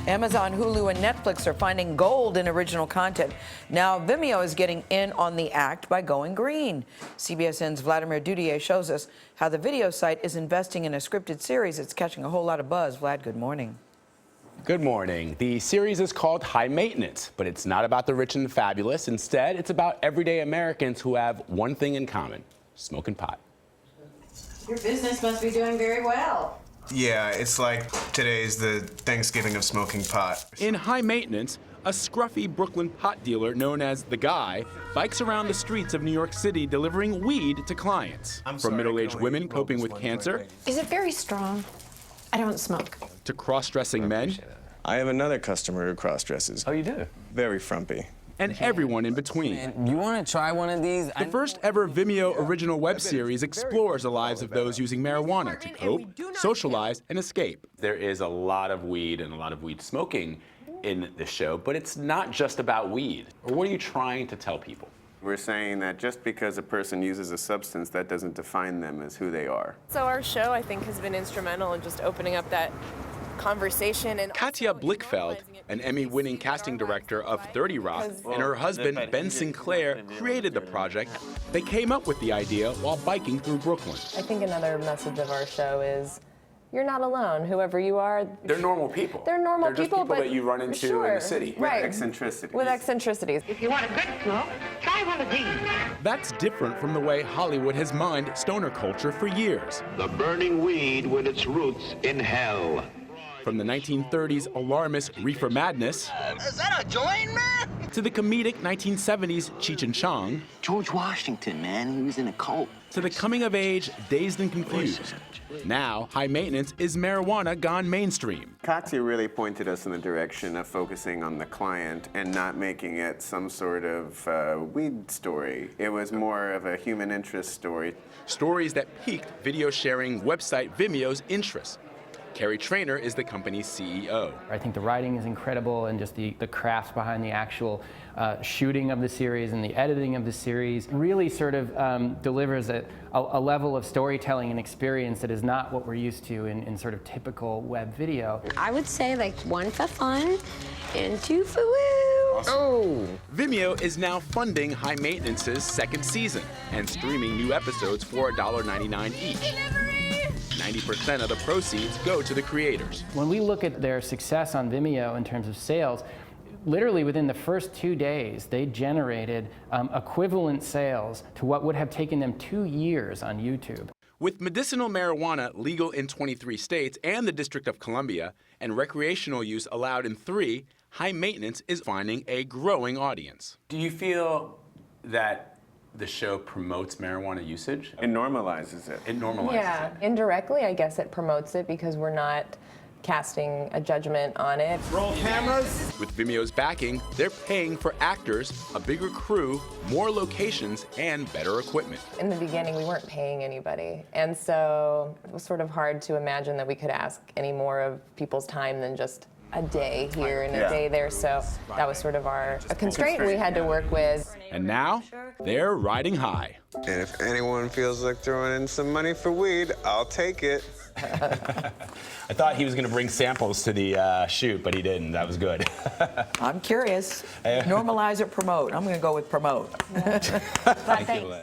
Amazon, Hulu, and Netflix are finding gold in original content. Now Vimeo is getting in on the act by going green. CBSN's Vladimir Dudier shows us how the video site is investing in a scripted series that's catching a whole lot of buzz. Vlad, good morning. Good morning. The series is called High Maintenance, but it's not about the rich and the fabulous. Instead, it's about everyday Americans who have one thing in common: smoking pot. Your business must be doing very well. Yeah, it's like today's the Thanksgiving of smoking pot. In High Maintenance, a scruffy Brooklyn pot dealer known as The Guy bikes around the streets of New York City delivering weed to clients. From middle-aged women coping with cancer. Is it very strong? I don't smoke. To cross-dressing men. I have another customer who cross-dresses. Oh, you do? Very frumpy. And everyone in between. You want to try one of these? The first ever Vimeo original web series explores the lives of those using marijuana to cope, socialize, and escape. There is a lot of weed and a lot of weed smoking in the show, but it's not just about weed. Or what are you trying to tell people? We're saying that just because a person uses a substance, that doesn't define them as who they are. So our show, I think, has been instrumental in just opening up that conversation. And Katja Blichfeld, an Emmy-winning casting director of 30 Rock, and her husband, Ben Sinclair, created the project. They came up with the idea while biking through Brooklyn. I think another message of our show is you're not alone, whoever you are. They're normal people. They're normal just people that you run into in the city. Right. With eccentricities. With eccentricities. If you want a good smoke, try one of these. That's different from the way Hollywood has mined stoner culture for years. The burning weed with its roots in hell. From the 1930s alarmist reefer madness Is that a joint, man? to the comedic 1970s Cheech and Chong, George Washington, man, he was in a cult. to the coming-of-age Dazed and Confused. Now, High Maintenance is marijuana gone mainstream. Katja really pointed us in the direction of focusing on the client and not making it some sort of weed story. It was more of a human interest story. Stories that piqued video-sharing website Vimeo's interest. Carrie Trainer is the company's CEO. I think the writing is incredible, and just the craft behind the actual shooting of the series and the editing of the series really sort of delivers a level of storytelling and experience that is not what we're used to in sort of typical web video. I would say like 1 for fun and 2 for woo. Awesome. Oh! Vimeo is now funding High Maintenance's second season and streaming new episodes for $1.99 each. 90% of the proceeds go to the creators. When we look at their success on Vimeo in terms of sales, literally within the first 2 days, they generated equivalent sales to what would have taken them 2 years on YouTube. With medicinal marijuana legal in 23 states and the District of Columbia, and recreational use allowed in 3, High Maintenance is finding a growing audience. Do you feel that the show promotes marijuana usage? It normalizes it. It normalizes it. Indirectly, I guess it promotes it because we're not casting a judgment on it. Roll cameras! With Vimeo's backing, they're paying for actors, a bigger crew, more locations, and better equipment. In the beginning, we weren't paying anybody, and so it was sort of hard to imagine that we could ask any more of people's time than just a day here and a day there, so that was sort of a constraint we had to work with. And now, they're riding high. And if anyone feels like throwing in some money for weed, I'll take it. I thought he was going to bring samples to the shoot, but he didn't. That was good. I'm curious. Normalize or promote? I'm going to go with promote. Thank you.